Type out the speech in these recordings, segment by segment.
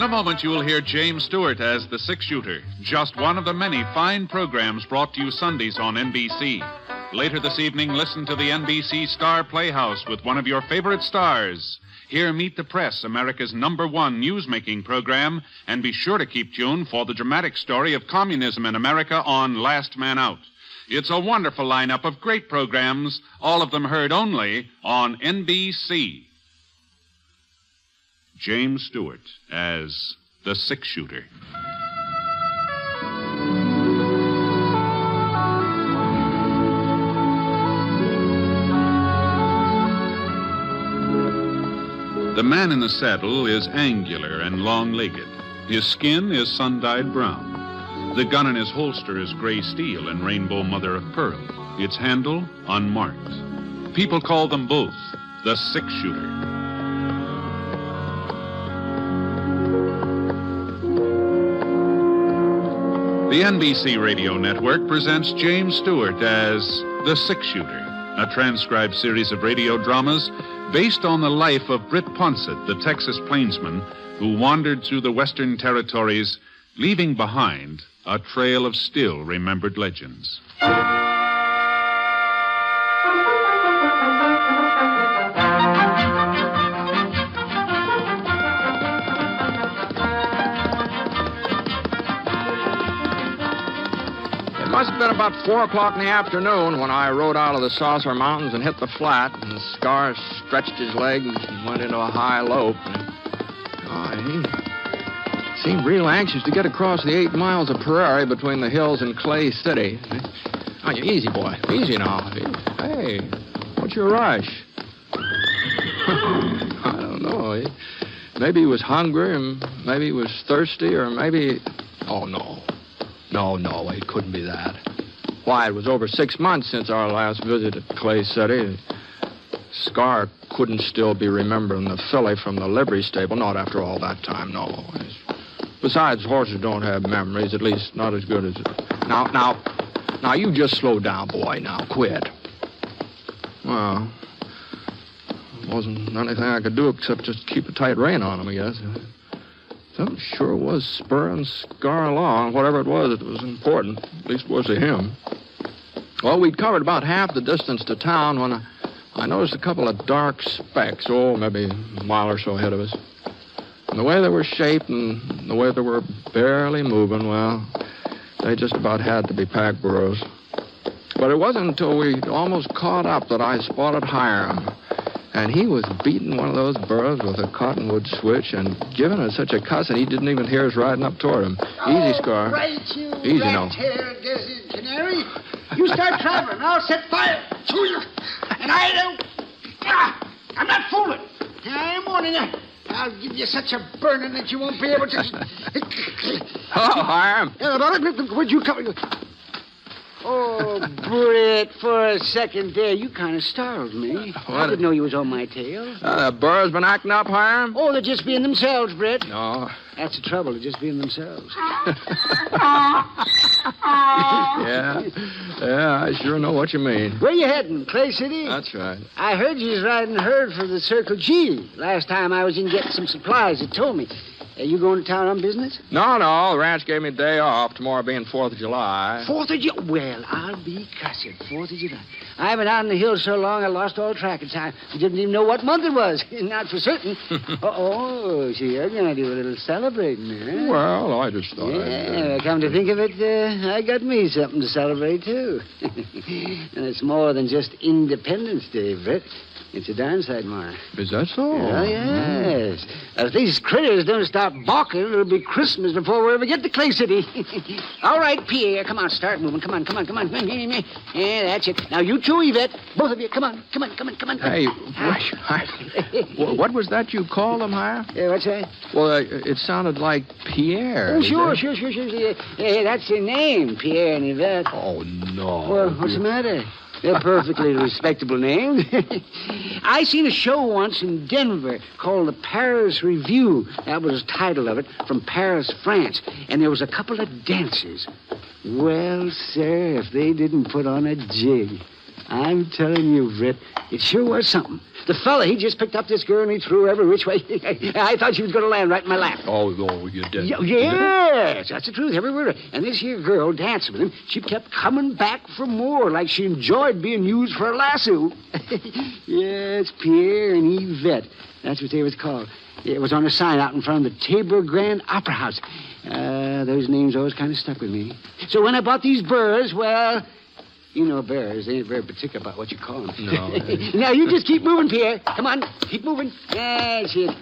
a moment, you will hear James Stewart as the six-shooter, just one of the many fine programs brought to you Sundays on NBC. Later this evening, listen to the NBC Star Playhouse with one of your favorite stars. Here, Meet the Press, America's #1 news-making program, and be sure to keep tuned for the dramatic story of communism in America on Last Man Out. It's a wonderful lineup of great programs, all of them heard only on NBC. James Stewart as the six-shooter. The man in the saddle is angular and long-legged. His skin is sun-dyed brown. The gun in his holster is gray steel and rainbow mother-of-pearl. Its handle, unmarked. People call them both the six-shooter. The NBC Radio Network presents James Stewart as the six-shooter, a transcribed series of radio dramas based on the life of Britt Ponset, the Texas plainsman who wandered through the Western Territories, leaving behind a trail of still-remembered legends. It must have been about 4 o'clock in the afternoon when I rode out of the Saucer Mountains and hit the flat, and Scar stretched his legs and went into a high lope. He seemed real anxious to get across the 8 miles of prairie between the hills and Clay City. Oh, easy, boy. Easy now. Hey, what's your rush? I don't know. Maybe he was hungry, and maybe he was thirsty, or maybe... Oh, no. No, it couldn't be that. Why, it was over 6 months since our last visit at Clay City. Scar couldn't still be remembering the filly from the livery stable, not after all that time, no. Besides, horses don't have memories, at least not as good as... Now, you just slow down, boy. Now, quit. Well, wasn't anything I could do except just keep a tight rein on him, I guess. Something sure was spurring Scar along. Whatever it was important. At least it was to him. Well, we'd covered about half the distance to town when I noticed a couple of dark specks, maybe a mile or so ahead of us. And the way they were shaped and the way they were barely moving, well, they just about had to be pack burros. But it wasn't until we'd almost caught up that I spotted Hiram. And he was beating one of those burros with a cottonwood switch and giving it such a cuss that he didn't even hear us riding up toward him. Easy, Scar. Right, you easy now. rat-haired desert canary. You start traveling, I'll set fire to you. And I don't... I'm not fooling. I'm warning you. I'll give you such a burning that you won't be able to... Oh, Hiram. Where'd you come... Oh, Britt, for a second there, you kind of startled me. I didn't know you was on my tail. The burros been acting up, Hiram? Oh, they're just being themselves, Britt. No. That's the trouble, they're just being themselves. Yeah, I sure know what you mean. Where you heading, Clay City? That's right. I heard you was riding herd for the Circle G. Last time I was in getting some supplies, it told me. You going to town on business? No. The ranch gave me a day off, tomorrow being 4th of July. 4th of July? Well, I'll be cussed. 4th of July. I've been out in the hills so long I lost all track of time. I didn't even know what month it was. Not for certain. So you're going to do a little celebrating, huh? Well, I just thought I'd... come to think of it, I got me something to celebrate, too. And it's more than just Independence Day, Britt. It's a darn sight more. Is that so? Oh, yes. If these critters don't stop balking, it'll be Christmas before we ever get to Clay City. All right, Pierre, come on, start moving. Come on. Yeah, that's it. Now, you two, Yvette, both of you, come on. Hey, what was that you called him, Hiram? What's that? Well, it sounded like Pierre. Oh, sure. Yeah, that's their name, Pierre and Yvette. Oh, no. Well, what's the matter? They're perfectly respectable names. I seen a show once in Denver called the Paris Review. That was the title of it, from Paris, France. And there was a couple of dancers. Well, sir, if they didn't put on a jig. I'm telling you, Britt, it sure was something. The fella, he just picked up this girl and he threw her every which way. I thought she was going to land right in my lap. Oh, you did? Yes, that's the truth, every word. And this here girl dancing with him, she kept coming back for more, like she enjoyed being used for a lasso. Yes, Pierre and Yvette. That's what they was called. It was on a sign out in front of the Tabor Grand Opera House. Those names always kind of stuck with me. So when I bought these burrs, well... You know, bears, they ain't very particular about what you call them. No. Now, you just keep moving, Pierre. Come on, keep moving. That's it.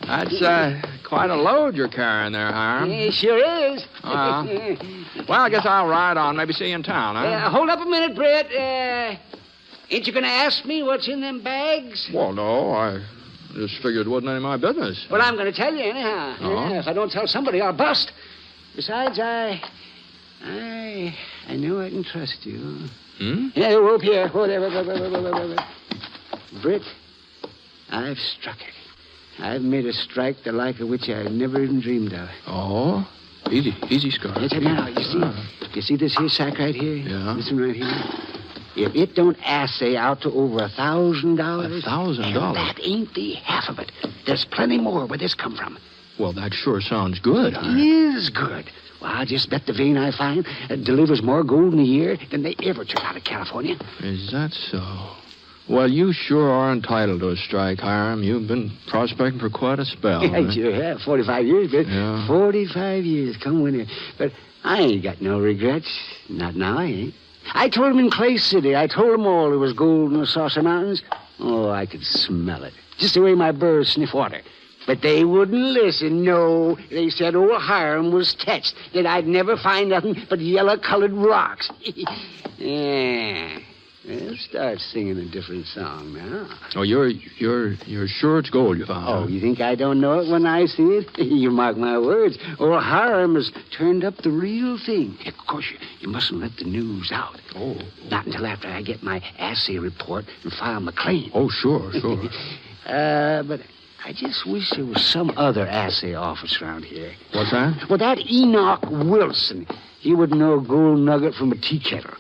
That's quite a load you're carrying there, Hiram. It sure is. Well, I guess I'll ride on. Maybe see you in town, huh? Hold up a minute, Britt. Ain't you going to ask me what's in them bags? Well, no, I just figured it wasn't any of my business. Well, I'm going to tell you anyhow. Oh? If I don't tell somebody, I'll bust. Besides, I know I can trust you. Yeah, whoa, Pierre. Whoa there, whoa. Britt, I've struck it. I've made a strike the like of which I never even dreamed of. Oh? Easy, Scar. Now, you see this here sack right here? Yeah. This one right here? If it don't assay out to over $1,000... $1,000? That ain't the half of it. There's plenty more where this come from. Well, that sure sounds good, huh? It is good. Well, I'll just bet the vein I find delivers more gold in a year than they ever took out of California. Is that so? Well, you sure are entitled to a strike, Hiram. You've been prospecting for quite a spell. I sure have. 45 years, but Yeah. 45 years, come winter. But I ain't got no regrets. Not now, I ain't. I told them in Clay City. I told them all there was gold in the Saucer Mountains. Oh, I could smell it. Just the way my birds sniff water. But they wouldn't listen, no. They said old Hiram was touched, that I'd never find nothing but yellow-colored rocks. Yeah. They'll start singing a different song now. Oh, you're sure it's gold you found? Oh, you think I don't know it when I see it? You mark my words. Old Hiram has turned up the real thing. Of course, you mustn't let the news out. Oh. Not until after I get my assay report and file my claim. Oh, sure. But I just wish there was some other assay office around here. What's that? Well, that Enoch Wilson, he wouldn't know a gold nugget from a tea kettle.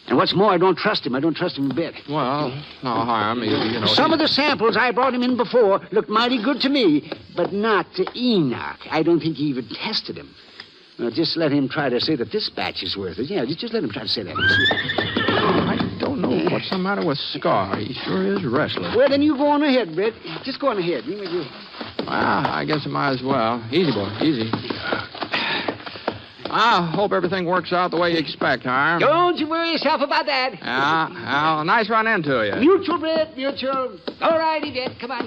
And what's more, I don't trust him. I don't trust him a bit. Well, no, Hiram, you know... Some of the samples I brought him in before looked mighty good to me, but not to Enoch. I don't think he even tested him. Well, just let him try to say that this batch is worth it. Yeah, just let him try to say that. I don't know what's the matter with Scar. He sure is restless. Well, then you go on ahead, Britt. Just go on ahead. Well, I guess I might as well. Easy, boy, easy. I hope everything works out the way you expect, Hiram. Don't you worry yourself about that. Yeah, nice run into you. Mutual, Britt, mutual. All righty, Britt. Come on.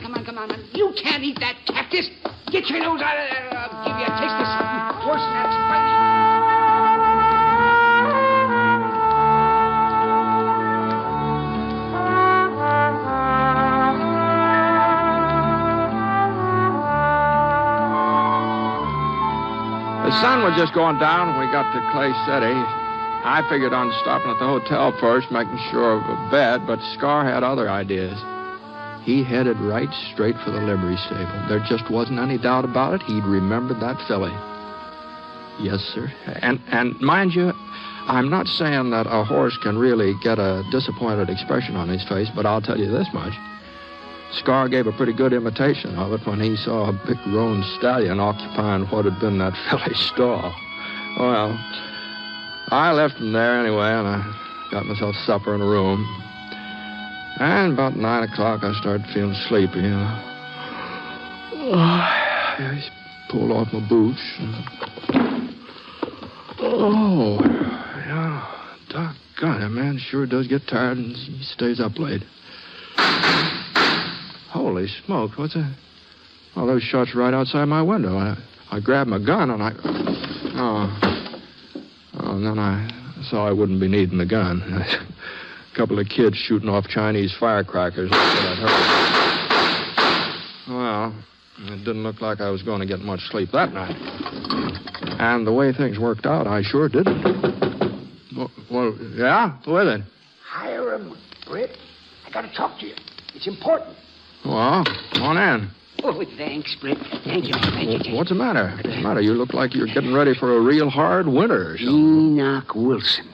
You can't eat that cactus. Get your nose out of there. I'll give you a taste of something worse than that spicy. The sun was just going down when we got to Clay City. I figured on stopping at the hotel first, making sure of a bed, but Scar had other ideas. He headed right straight for the livery stable. There just wasn't any doubt about it. He'd remembered that filly. Yes, sir. And mind you, I'm not saying that a horse can really get a disappointed expression on his face, but I'll tell you this much. Scar gave a pretty good imitation of it when he saw a big roan stallion occupying what had been that filly's stall. Well, I left him there anyway, and I got myself supper in a room. And about 9 o'clock, I started feeling sleepy, you know. I just pulled off my boots. Yeah, doggone it, man sure does get tired, and he stays up late. Holy smokes, what's that? Well, those shots right outside my window. I grabbed my gun and and then I saw I wouldn't be needing the gun. A couple of kids shooting off Chinese firecrackers. That's what I heard. Well, it didn't look like I was going to get much sleep that night. And the way things worked out, I sure didn't. Well, yeah? Who is it? Hiram, Britt. I got to talk to you. It's important. Well, come on in. Oh, thanks, Britt. Thank you. What's the matter? You look like you're getting ready for a real hard winter or something. Enoch Wilson.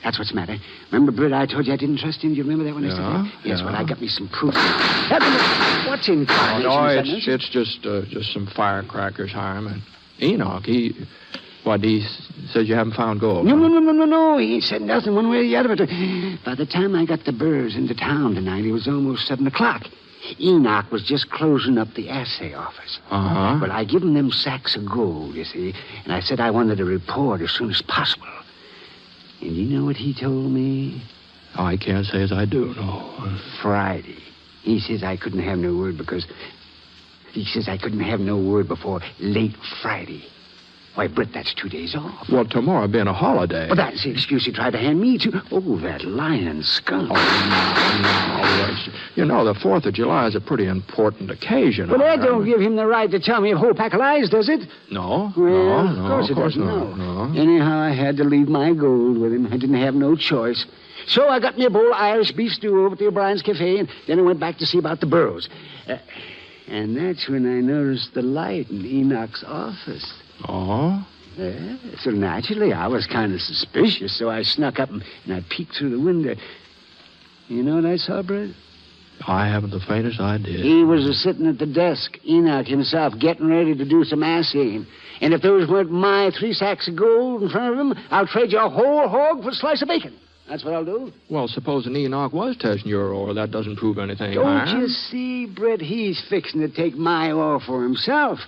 That's what's the matter. Remember, Britt, I told you I didn't trust him? Do you remember that when I said that? Yes, well, I got me some proof. What's in carnation? It's just some firecrackers, Hiram. And Enoch, he says you haven't found gold. No. He ain't said nothing one way or the other. But by the time I got the Burrs into town tonight, it was almost 7 o'clock. Enoch was just closing up the assay office. Uh-huh. Well, I give him them sacks of gold, you see, and I said I wanted a report as soon as possible. And you know what he told me? Oh, I can't say as I do, no. Friday. He says I couldn't have no word before late Friday. Why, Britt, that's 2 days off. Well, tomorrow being a holiday. Well, that's the excuse he tried to hand me to. Oh, that lying skunk. No. You know, the 4th of July is a pretty important occasion. Well, that don't give him the right to tell me a whole pack of lies, does it? No. Well, No, of course not. No. Anyhow, I had to leave my gold with him. I didn't have no choice. So I got me a bowl of Irish beef stew over at the O'Brien's Cafe, and then I went back to see about the Burrows. And that's when I noticed the light in Enoch's office. Oh? Yeah, so naturally, I was kind of suspicious, so I snuck up and I peeked through the window. You know what I saw, Britt? I haven't the faintest idea. He was sitting at the desk, Enoch himself, getting ready to do some assaying. And if those weren't my 3 sacks of gold in front of him, I'll trade you a whole hog for a slice of bacon. That's what I'll do. Well, supposing Enoch was testing your ore, that doesn't prove anything. Don't you see, Britt? He's fixing to take my ore for himself.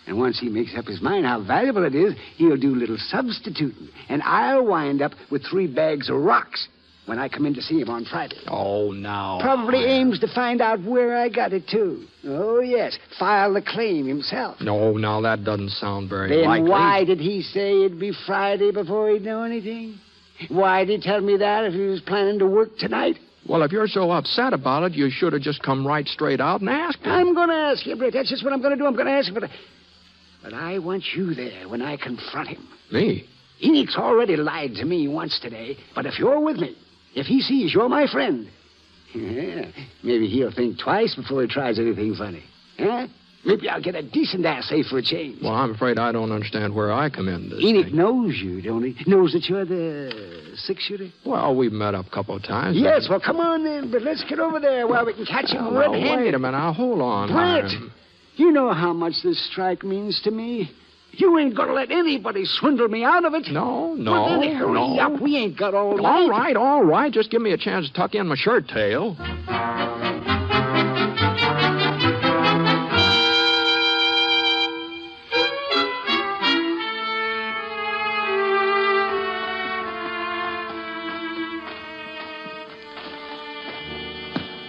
And once he makes up his mind how valuable it is, he'll do a little substituting. And I'll wind up with 3 bags of rocks when I come in to see him on Friday. Oh, now. Probably aims to find out where I got it, too. Oh, yes. File the claim himself. No, now that doesn't sound very likely. Then why did he say it'd be Friday before he'd know anything? Why did he tell me that if he was planning to work tonight? Well, if you're so upset about it, you should have just come right straight out and asked him. I'm going to ask you, Britt. That's just what I'm going to do. I'm going to ask him. But I want you there when I confront him. Me? Enoch's already lied to me once today. But if you're with me, if he sees you're my friend, maybe he'll think twice before he tries anything funny. Huh? Maybe I'll get a decent assay for a change. Well, I'm afraid I don't understand where I come in this Enoch thing. knows you, don't he? Knows that you're the 6-shooter? Well, we've met up a couple of times. Yes, well, come on then. But let's get over there while we can catch him red-handed. Wait a minute. Now, hold on. Britt, you know how much this strike means to me. You ain't going to let anybody swindle me out of it. No. Well, then hurry up. We ain't got all night. All right. Just give me a chance to tuck in my shirt tail.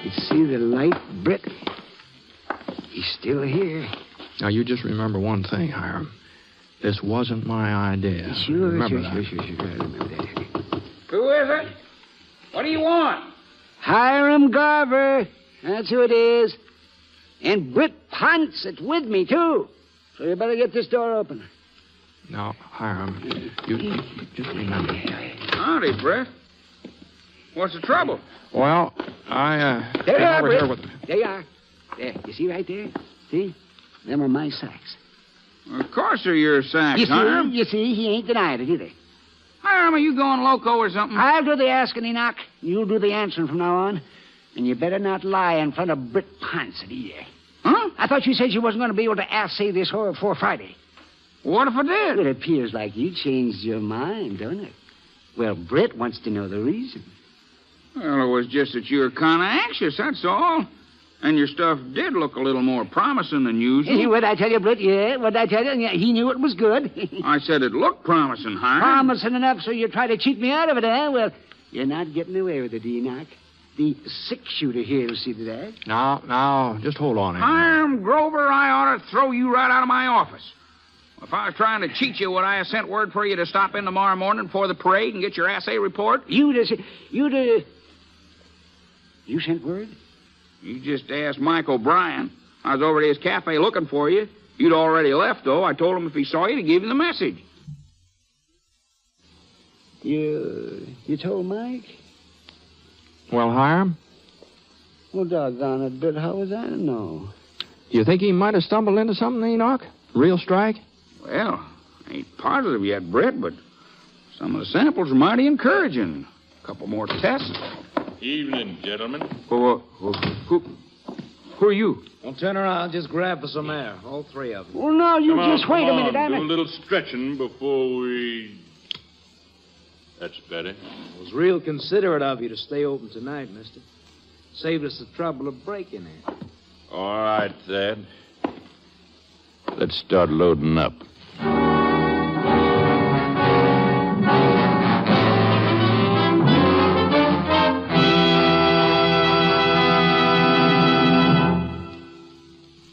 You see the light, Britt? He's still here. Now, you just remember one thing, Hiram. This wasn't my idea. Sure. Remember I remember that. Who is it? What do you want? Hiram Garver. That's who it is. And Britt Ponset with me, too. So you better get this door open. Now, Hiram, you just remember. Howdy, Britt. What's the trouble? Well, I There you came are, over Britt. here with... There you are. There. You see right there? See? Them are my sacks. Of course they're your sacks, Hiram. You see, he ain't denied it either. Hiram, are you going loco or something? I'll do the asking, Enoch. You'll do the answering from now on. And you better not lie in front of Britt Ponset either. Huh? I thought you said you wasn't going to be able to assay this whore before Friday. What if I did? It appears like you changed your mind, don't it? Well, Britt wants to know the reason. Well, it was just that you were kind of anxious, that's all. And your stuff did look a little more promising than usual. What'd I tell you, Britt? Yeah, what'd I tell you? Yeah, he knew it was good. I said it looked promising, Hiram. Promising enough so you try to cheat me out of it, huh? Well, you're not getting away with it, Enoch. The 6-shooter here will see to that. Now, just hold on. Hiram Grover, I ought to throw you right out of my office. If I was trying to cheat you, would I have sent word for you to stop in tomorrow morning before the parade and get your assay report? You sent word? You just asked Mike O'Brien. I was over at his cafe looking for you. You'd already left, though. I told him if he saw you to give him the message. You told Mike? Well, Hiram? Well, doggone it, Britt, how was I to know? You think he might have stumbled into something, Enoch? Real strike? Well, I ain't positive yet, Britt, but Some of the samples are mighty encouraging. A couple more tests. Evening, gentlemen. Who are you? Don't turn around. Just grab for some air. All three of them. Well, no, you just wait a minute. Do a little stretching before we... That's better. It was real considerate of you to stay open tonight, mister. Saved us the trouble of breaking in. All right, Thad. Let's start loading up.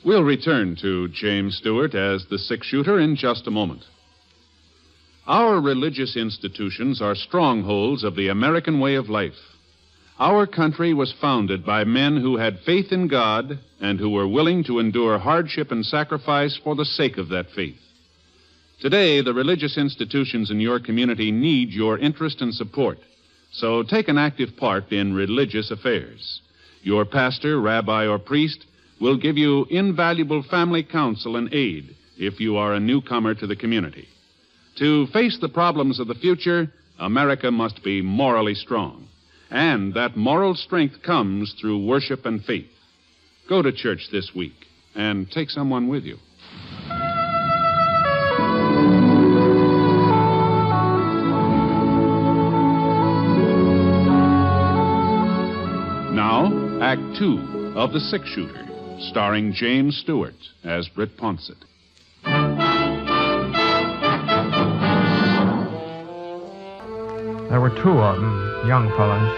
We'll return to James Stewart as the six-shooter in just a moment. Our religious institutions are strongholds of the American way of life. Our country was founded by men who had faith in God and who were willing to endure hardship and sacrifice for the sake of that faith. Today, the religious institutions in your community need your interest and support, so take an active part in religious affairs. Your pastor, rabbi, or priest will give you invaluable family counsel and aid if you are a newcomer to the community. To face the problems of the future, America must be morally strong. And that moral strength comes through worship and faith. Go to church this week and take someone with you. Now, Act 2 of The Six-Shooter, starring James Stewart as Britt Ponset. There were two of them, young fellas,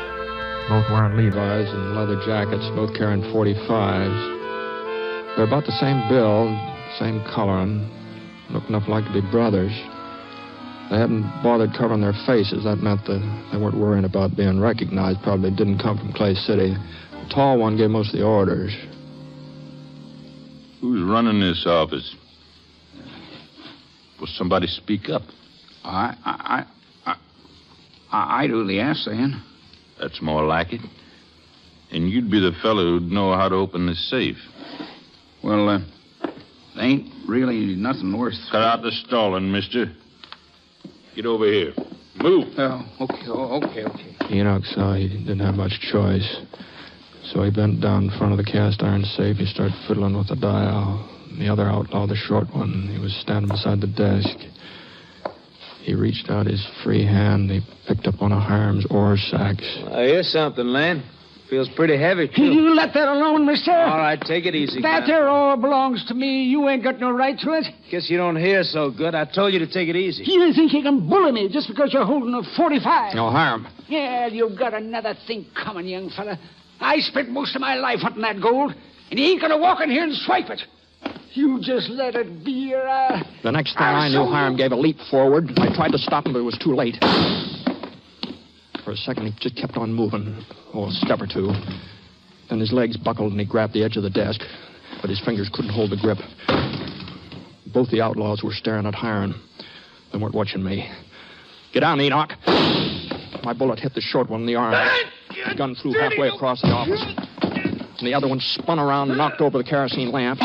both wearing Levi's and leather jackets, both carrying .45s. They're about the same build, same coloring, looked enough like to be brothers. They hadn't bothered covering their faces. That meant that they weren't worrying about being recognized. Probably didn't come from Clay City. The tall one gave most of the orders. Who's running this office? Will somebody speak up? I do the assaying. That's more like it. And you'd be the fellow who'd know how to open this safe. Well, there ain't really nothing worth... Cut out the stalling, mister. Get over here. Move. Oh, okay. Enoch saw he didn't have much choice. So he bent down in front of the cast iron safe. He started fiddling with the dial. And the other outlaw, the short one, he was standing beside the desk. He reached out his free hand. He picked up one of Hiram's ore sacks. Here's something, Len. Feels pretty heavy, too. You let that alone, mister. All right, take it easy, That man. there ore belongs to me. You ain't got no right to it. Guess you don't hear so good. I told you to take it easy. You think you can bully me just because you're holding a .45? No, Hiram. Yeah, you've got another thing coming, young fella. I spent most of my life hunting that gold, and you ain't gonna walk in here and swipe it. You just let it be your... The next thing I knew, Hiram gave a leap forward. I tried to stop him, but it was too late. For a second, he just kept on moving. Oh, a step or two. Then his legs buckled, and he grabbed the edge of the desk. But his fingers couldn't hold the grip. Both the outlaws were staring at Hiram. They weren't watching me. Get down, Enoch. My bullet hit the short one in the arm. The gun flew halfway across the office. And the other one spun around and knocked over the kerosene lamp.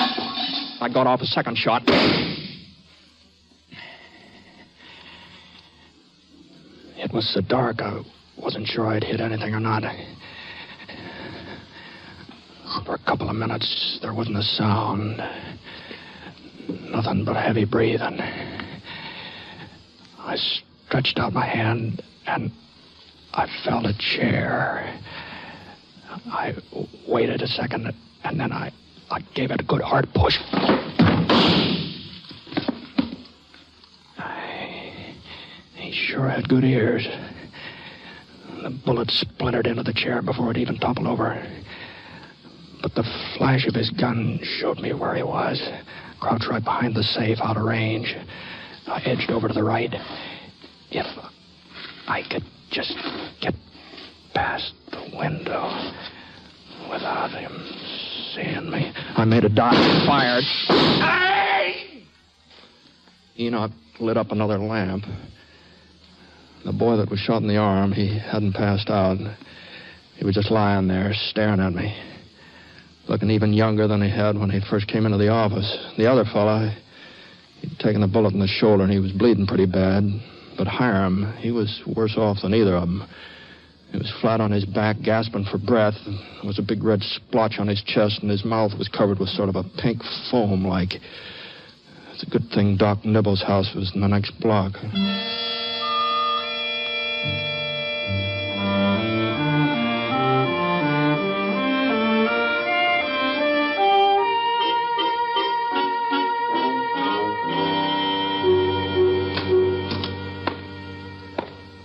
I got off a second shot. It was so dark, I wasn't sure I'd hit anything or not. For a couple of minutes, there wasn't a sound. Nothing but heavy breathing. I stretched out my hand, and I felt a chair. I waited a second, and then I gave it a good hard push. He sure had good ears. The bullet splintered into the chair before it even toppled over. But the flash of his gun showed me where he was. Crouched right behind the safe, out of range. I edged over to the right. If I could just get past the window without him seeing me. I made a dodge and fired. Enoch lit up another lamp. The boy that was shot in the arm, he hadn't passed out. He was just lying there, staring at me. Looking even younger than he had when he first came into the office. The other fella, he'd taken the bullet in the shoulder, and he was bleeding pretty bad. But Hiram, he was worse off than either of them. He was flat on his back, gasping for breath. There was a big red splotch on his chest, and his mouth was covered with sort of a pink foam like. It's a good thing Doc Nibble's house was in the next block.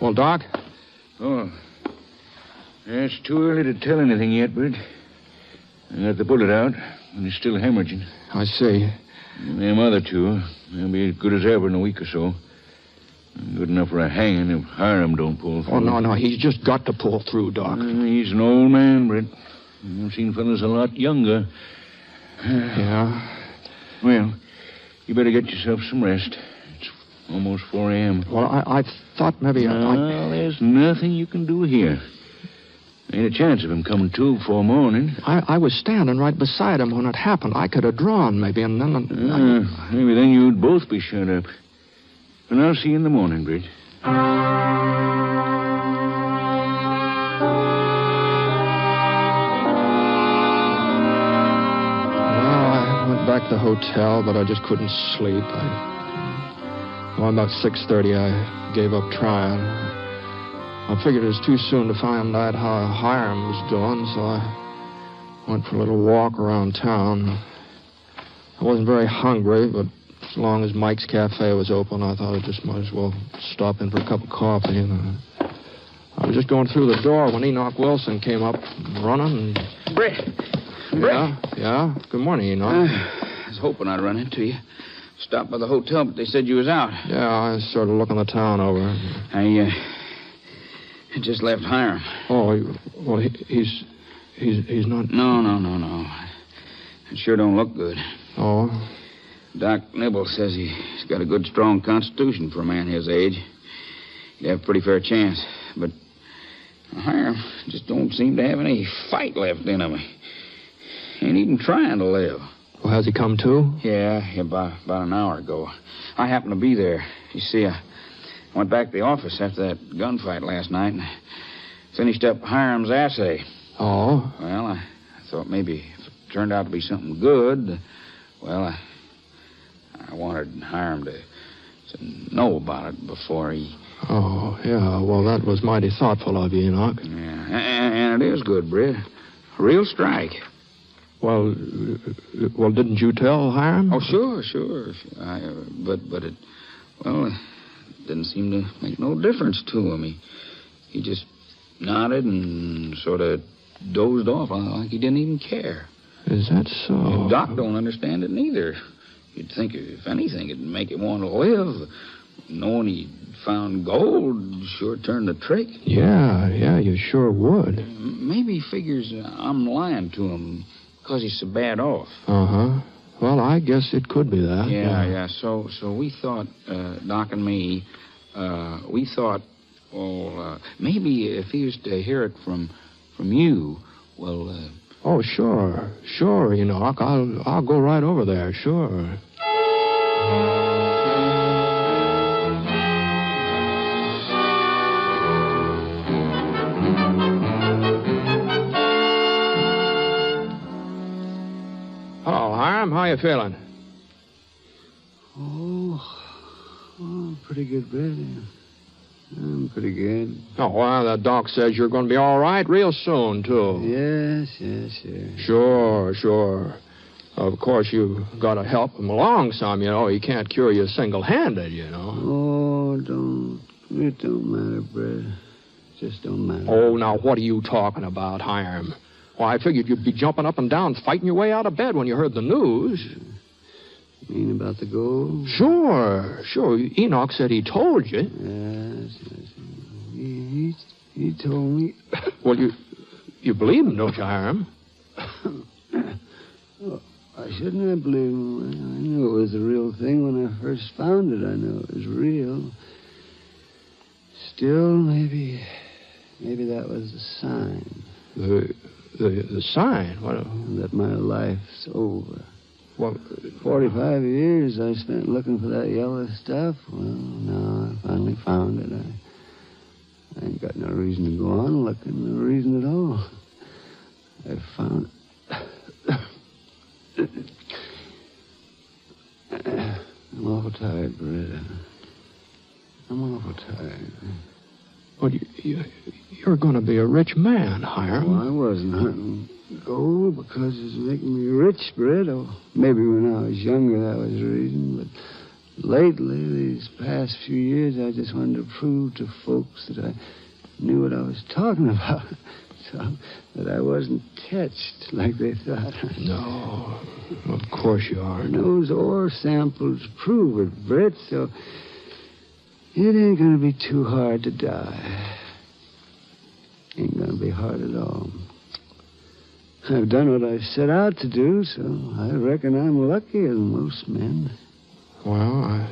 Well, Doc? Oh. It's too early to tell anything yet, Britt. I got the bullet out, and it's still hemorrhaging. I see. And them other two, they'll be as good as ever in a week or so. Good enough for a hanging if Hiram don't pull through. Oh, no, he's just got to pull through, Doc. He's an old man, Britt. I've seen fellas a lot younger. Yeah? Well, you better get yourself some rest. It's almost 4 a.m. Well, I thought maybe No, there's nothing you can do here. Ain't a chance of him coming to before morning. I was standing right beside him when it happened. I could have drawn, maybe, and then... Maybe then you'd both be shut up. And I'll see you in the morning, Britt. I went back to the hotel, but I just couldn't sleep. About 6:30, I gave up trying. I figured it was too soon to find out how Hiram was doing, so I went for a little walk around town. I wasn't very hungry, but as long as Mike's Cafe was open, I thought I just might as well stop in for a cup of coffee. And I was just going through the door when Enoch Wilson came up running. And... Britt. Yeah. Good morning, Enoch. I was hoping I'd run into you. Stopped by the hotel, but they said you was out. Yeah, I was sort of looking the town over. I just left Hiram. Oh, well, he's not... No. It sure don't look good. Oh? Doc Nibble says he's got a good, strong constitution for a man his age. He'd have a pretty fair chance. But Hiram just don't seem to have any fight left in him. He ain't even trying to live. Well, has he come to? Yeah, about an hour ago. I happened to be there. You see, I went back to the office after that gunfight last night and finished up Hiram's assay. Oh? Well, I thought maybe if it turned out to be something good, well, I wanted Hiram to know about it before he... Oh, yeah. Well, that was mighty thoughtful of you, Enoch. Yeah, and it is good, Britt. A real strike. Well, didn't you tell Hiram? Oh, sure. But it didn't seem to make no difference to him. He just nodded and sort of dozed off like he didn't even care. Is that so? And Doc don't understand it neither. You'd think, if anything, it'd make him want to live. Knowing he found gold sure turned the trick. Yeah, you sure would. Maybe he figures I'm lying to him because he's so bad off. Uh-huh. Well, I guess it could be that. Yeah. So we thought, Doc and me, we thought, maybe if he was to hear it from you, well... Oh, sure, Enoch. I'll go right over there, sure. Hello, Hiram. How you feeling? Oh, pretty good, Britt. I'm pretty good. Oh, well, the doc says you're going to be all right real soon, too. Yes. Sure. Of course, you've got to help him along some, you know. He can't cure you single-handed, you know. Oh, it don't matter, Britt. It just don't matter. Oh, now, what are you talking about, Hiram? Well, I figured you'd be jumping up and down, fighting your way out of bed when you heard the news. You mean about the gold? Sure. Enoch said he told you. Yes. He told me. Well, you believe him, don't you, Hiram? Well, I shouldn't have believed him. I knew it was the real thing when I first found it. I knew it was real. Still, maybe that was the sign. The sign? What? That my life's over. Well, 45 years I spent looking for that yellow stuff. Well, now I finally finally found it, I ain't got no reason to go on looking, no reason at all. I found... I'm awful tired, Britt. I'm awful tired. Well, you're going to be a rich man, Hiram. Well, I wasn't hunting gold because it's making me rich, Britt. Or maybe when I was younger that was the reason. But lately, these past few years, I just wanted to prove to folks that I knew what I was talking about. So that I wasn't touched like they thought. No, of course you are. And those ore samples prove it, Britt, so it ain't going to be too hard to die. Ain't going to be hard at all. I've done what I set out to do, so I reckon I'm luckier than most men. Well,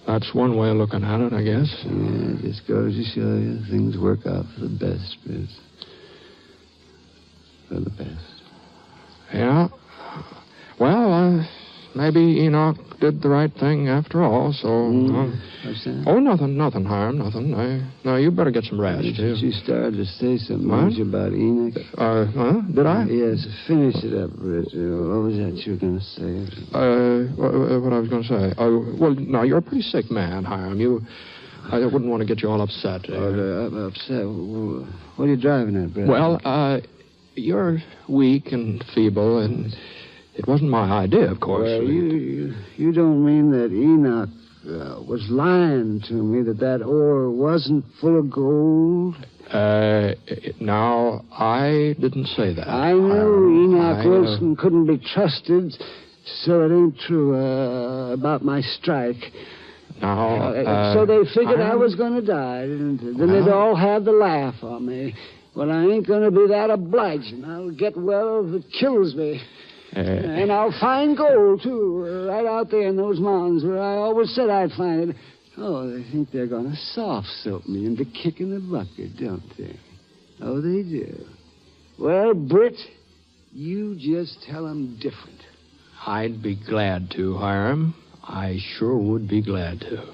that's one way of looking at it, I guess. Yeah, it just goes to show you things work out for the best, Britt. For the best. Yeah. Well, maybe Enoch did the right thing after all, so... What's that? Oh, nothing, Hiram, nothing. No, you better get some rest, too. You started to say something What? about Enoch. Did I? Yes, finish it up, Britt. What was that you were going to say? What I was going to say. Well, no, you're a pretty sick man, Hiram. I wouldn't want to get you all upset. Upset? What are you driving at, Britt? Well, you're weak and feeble, and it wasn't my idea, of course. Well, you don't mean that Enoch was lying to me, that ore wasn't full of gold? Now, I didn't say that. I know Enoch Wilson couldn't be trusted, so it ain't true about my strike. Now, so they figured I was going to die, didn't they? Then they'd all have the laugh on me. Well, I ain't going to be that obliging. I'll get well if it kills me. And I'll find gold, too, right out there in those mountains where I always said I'd find it. Oh, they think they're going to soft-soap me into kicking the bucket, don't they? Oh, they do. Well, Britt, you just tell them different. I'd be glad to, Hiram. I sure would be glad to.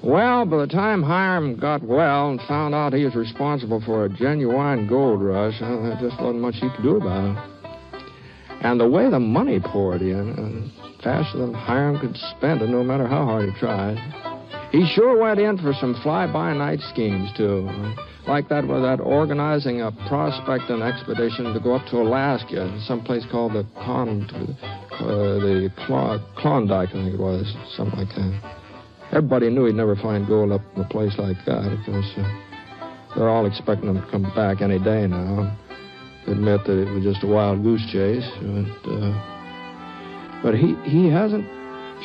Well, by the time Hiram got well and found out he was responsible for a genuine gold rush, there just wasn't much he could do about it. And the way the money poured in, faster than Hiram could spend it, no matter how hard he tried. He sure went in for some fly-by-night schemes, too. Like that with that organizing a prospecting expedition to go up to Alaska, someplace called the Klondike, I think it was, something like that. Everybody knew he'd never find gold up in a place like that because they're all expecting him to come back any day now. Admit that it was just a wild goose chase. But he hasn't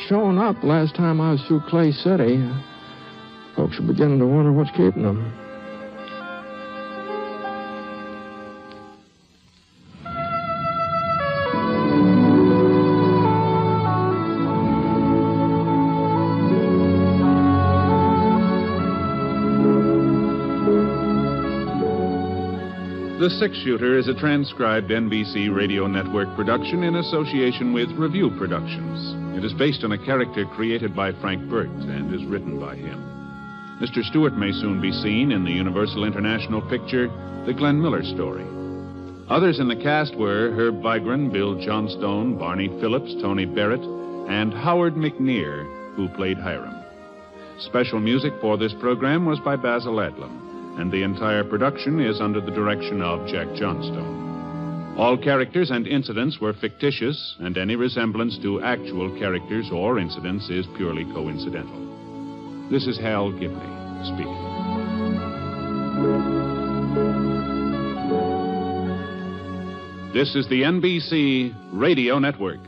shown up last time I was through Clay City. Folks are beginning to wonder what's keeping him. The Six Shooter is a transcribed NBC Radio Network production in association with Review Productions. It is based on a character created by Frank Burt and is written by him. Mr. Stewart may soon be seen in the Universal International picture, The Glenn Miller Story. Others in the cast were Herb Vigran, Bill Johnstone, Barney Phillips, Tony Barrett, and Howard McNear, who played Hiram. Special music for this program was by Basil Adlam, and the entire production is under the direction of Jack Johnstone. All characters and incidents were fictitious, and any resemblance to actual characters or incidents is purely coincidental. This is Hal Gibney speaking. This is the NBC Radio Network.